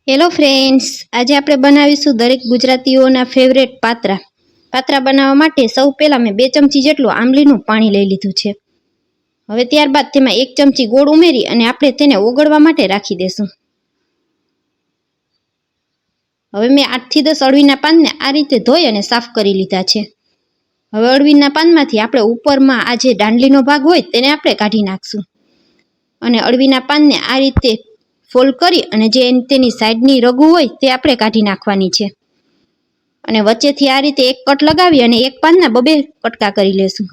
Hello friends, આજે આપણે બનાવીશું દરેક ગુજરાતીઓના ફેવરેટ પાત્રા. પાત્રા બનાવવા માટે સૌ પહેલાં મેં 2 ચમચી જેટલું આંબલીનું પાણી લઈ લીધું છે. હવે ત્યારબાદ તેમાં 1 ચમચી ગોળ ઉમેરી અને આપણે તેને ઓગળવા માટે રાખી દેશું. હવે મેં 8 થી 10 અળવીના પાનને આ રીતે ધોઈ અને સાફ કરી લીધા છે. હવે અળવીના પાનમાંથી આપણે ઉપરમાં આ જે દાંડલીનો ભાગ હોય તેને આપણે કાઢી નાખશું અને અળવીના પાનને આ રીતે ફોલ્ડ કરી અને જે તેની સાઈડની રગુ હોય તે આપણે કાઢી નાખવાની છે અને વચ્ચેથી આ રીતે એક કટ લગાવી અને એક પાનના 2 કટકા કરી લેશું.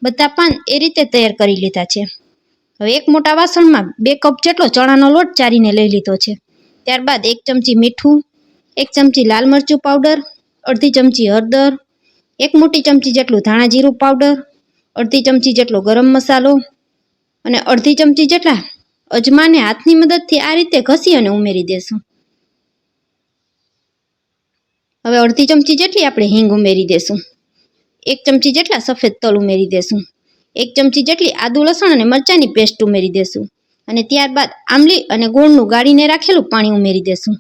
બધા પાન એ રીતે તૈયાર કરી લીધા છે. હવે એક મોટા વાસણમાં 2 કપ જેટલો ચણાનો લોટ ચારીને લઈ લીધો છે. ત્યારબાદ 1 ચમચી મીઠું, 1 ચમચી લાલ મરચું પાવડર, અડધી ચમચી હળદર, 1 મોટી ચમચી જેટલું ધાણા જીરું પાવડર, અડધી ચમચી જેટલો ગરમ મસાલો અને અડધી ચમચી જેટલા અજમાને હાથની મદદથી આ રીતે ઘસી અને ઉમેરી દેશું. હવે અડધી ચમચી જેટલી આપણે હિંગ ઉમેરી દેશું. 1 ચમચી જેટલા સફેદ તલ ઉમેરી દેશું. 1 ચમચી જેટલી આદુ લસણ અને મરચાંની પેસ્ટ ઉમેરી દેશું અને ત્યારબાદ આંબલી અને ગોળનું ગાળીને રાખેલું પાણી ઉમેરી દેશું.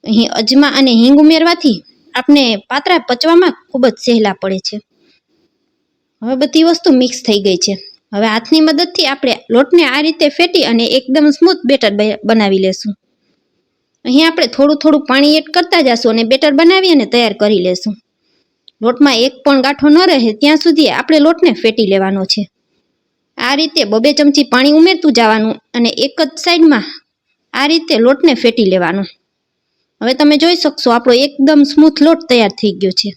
અહીં અજમા અને હિંગ ઉમેરવાથી આપણે પાત્રા પચવામાં ખૂબ જ સહેલા પડે છે. હવે બધી વસ્તુ મિક્સ થઈ ગઈ છે. હવે હાથની મદદથી આપણે લોટને આ રીતે ફેટી અને એકદમ સ્મૂથ બેટર બનાવી લેશું. અહીં આપણે થોડું થોડું પાણી એડ કરતા જશું અને બેટર બનાવી અને તૈયાર કરી લેશું. લોટમાં એક પણ ગાંઠો ન રહે ત્યાં સુધી આપણે લોટને ફેટી લેવાનો છે. આ રીતે 2 ચમચી પાણી ઉમેરતું જવાનું અને એક જ સાઈડમાં આ રીતે લોટને ફેટી લેવાનો. હવે તમે જોઈ શકશો આપણો એકદમ સ્મૂથ લોટ તૈયાર થઈ ગયો છે.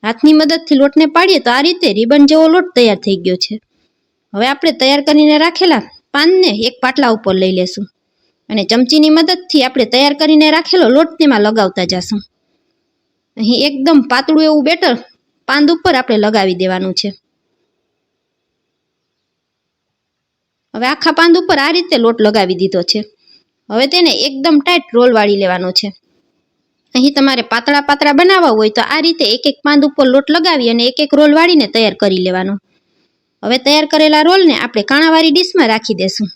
હાથની મદદથી લોટને પાડીએ તો આ રીતે રિબન જેવો લોટ તૈયાર થઈ ગયો છે. હવે આપણે તૈયાર કરીને રાખેલા પાનને એક પાટલા ઉપર લઈ લેશું અને ચમચીની મદદથી આપણે તૈયાર કરીને રાખેલો લોટ તેમાં લગાવતા જશું. અહીં એકદમ પાતળું એવું બેટર પાન ઉપર આપણે લગાવી દેવાનું છે. હવે આખા પાન ઉપર આ રીતે લોટ લગાવી દીધો છે. હવે તેને એકદમ ટાઈટ રોલ વાળી લેવાનો છે. અહીં તમારે પાતળા પાતળા બનાવવા હોય તો આ રીતે એક એક પાન ઉપર લોટ લગાવી અને એક એક રોલ વાળીને તૈયાર કરી લેવાનો. હવે તૈયાર કરેલા રોલને આપણે કાણાવાળી ડીશમાં રાખી દેશું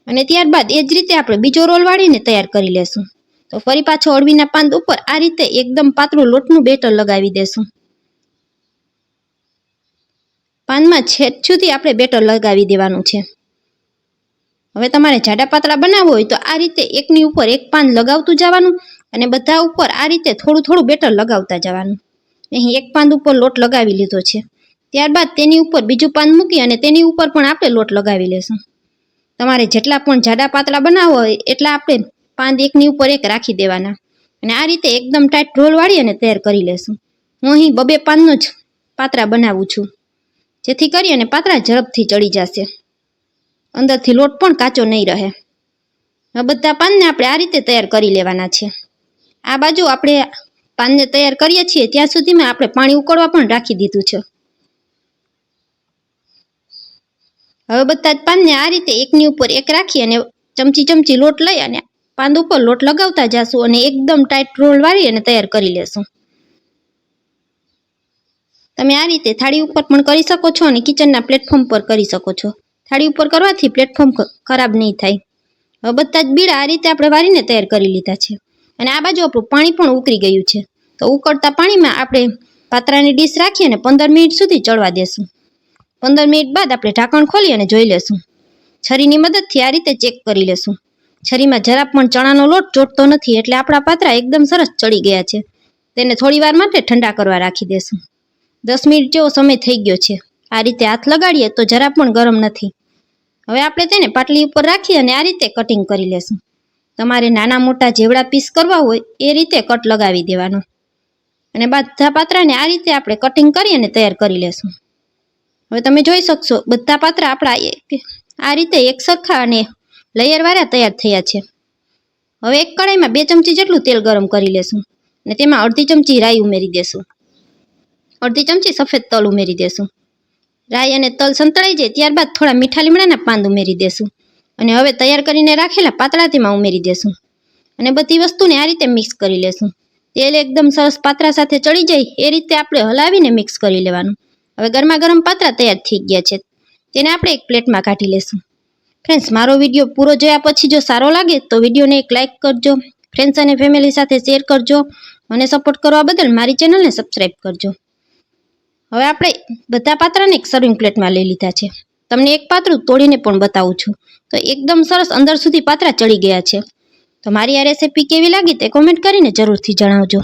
અને ત્યારબાદ એ જ રીતે આપણે બીજો રોલ વાળીને તૈયાર કરી લેશું. તો ફરી પાછો અળવીના પાન ઉપર આ રીતે એકદમ પાતળું લોટનું બેટર લગાવી દેશું. પાનમાં છેદ સુધી આપણે બેટર લગાવી દેવાનું છે. હવે તમારે જાડા પાતળા બનાવવું હોય તો આ રીતે એકની ઉપર એક પાન લગાવતું જવાનું અને બધા ઉપર આ રીતે થોડું થોડું બેટર લગાવતા જવાનું. અહીં એક પાન ઉપર લોટ લગાવી લીધો છે. ત્યારબાદ તેની ઉપર બીજું પાન મૂકી અને તેની ઉપર પણ આપણે લોટ લગાવી લેશું. તમારે જેટલા પણ જાડા પાતળા બનાવવા હોય એટલા આપણે પાન એકની ઉપર એક રાખી દેવાના અને આ રીતે એકદમ ટાઈટ રોલ વાળી અને તૈયાર કરી લેશું. હું અહીં 2 પાનનો જ પાત્રા બનાવું છું જેથી કરી અને પાત્રા ઝડપથી ચડી જશે, અંદરથી લોટ પણ કાચો નહીં રહે. આ બધા પાનને આપણે આ રીતે તૈયાર કરી લેવાના છે. આ બાજુ આપણે પાનને તૈયાર કરીએ છીએ ત્યાં સુધીમાં આપણે પાણી ઉકળવા પણ રાખી દીધું છે. હવે બધા જ પાનને આ રીતે એકની ઉપર એક રાખી અને ચમચી લોટ લઈ અને પાન ઉપર લોટ લગાવતા જશું અને એકદમ ટાઈટ રોલ વાળી અને તૈયાર કરી લેશું. તમે આ રીતે થાળી ઉપર પણ કરી શકો છો અને કિચનના પ્લેટફોર્મ પર કરી શકો છો. થાળી ઉપર કરવાથી પ્લેટફોર્મ ખરાબ નહીં થાય. હવે બધા જ બીડા આ રીતે આપણે વારીને તૈયાર કરી લીધા છે અને આ બાજુ આપણું પાણી પણ ઉકળી ગયું છે. તો ઉકળતા પાણીમાં આપણે પાત્રાની ડીશ રાખી અને 15 મિનિટ સુધી ચડવા દેશું. 15 મિનિટ બાદ આપણે ઢાંકણ ખોલી અને જોઈ લેશું. છરીની મદદથી આ રીતે ચેક કરી લેશું. છરીમાં જરા પણ ચણાનો લોટ ચોટતો નથી એટલે આપણા પાત્રા એકદમ સરસ ચડી ગયા છે. તેને થોડી વાર માટે ઠંડા કરવા રાખી દેશું. 10 મિનિટ જેવો સમય થઈ ગયો છે. આ રીતે હાથ લગાડીએ તો જરા પણ ગરમ નથી. હવે આપણે તેને પાટલી ઉપર રાખી અને આ રીતે કટિંગ કરી લેશું. તમારે નાના મોટા જેવડા પીસ કરવા હોય એ રીતે કટ લગાવી દેવાનો અને બધા પાત્રાને આ રીતે આપણે કટિંગ કરી અને તૈયાર કરી લેશું. હવે તમે જોઈ શકશો બધા પાત્રા આપણા આ રીતે એક સરખા અને લેયરવાળા તૈયાર થયા છે. હવે એક કડાઈમાં 2 ચમચી જેટલું તેલ ગરમ કરી લેશું અને તેમાં અડધી ચમચી રાઈ ઉમેરી દેશું. અડધી ચમચી સફેદ તલ ઉમેરી દેશું. રાઈ અને તલ સંતળાઈ જાય ત્યારબાદ થોડા મીઠા લીમડાના પાન ઉમેરી દેશું અને હવે તૈયાર કરીને રાખેલા પાતળા તેમાં ઉમેરી દેશું અને બધી વસ્તુને આ રીતે મિક્સ કરી લેશું. તેલ એકદમ સરસ પાત્રા સાથે ચડી જાય એ રીતે આપણે હલાવીને મિક્સ કરી લેવાનું. હવે ગરમા ગરમ પાત્રા તૈયાર થઈ ગયા છે. તેને આપણે એક પ્લેટમાં કાઢી લેશું. ફ્રેન્ડ્સ, મારો વિડીયો પૂરો જોયા પછી જો સારો લાગે તો વિડીયોને એક લાઇક કરજો, ફ્રેન્ડ્સ અને ફેમિલી સાથે શેર કરજો અને સપોર્ટ કરવા બદલ મારી ચેનલને સબસ્ક્રાઈબ કરજો. હવે આપણે બધા પાત્રાને એક સર્વિંગ પ્લેટમાં લઈ લીધા છે. તમને એક પાત્રું તોડીને પણ બતાવું છું. તો એકદમ સરસ અંદર સુધી પાત્રા ચડી ગયા છે. તો મારી આ રેસીપી કેવી લાગી તે કોમેન્ટ કરીને જરૂરથી જણાવજો.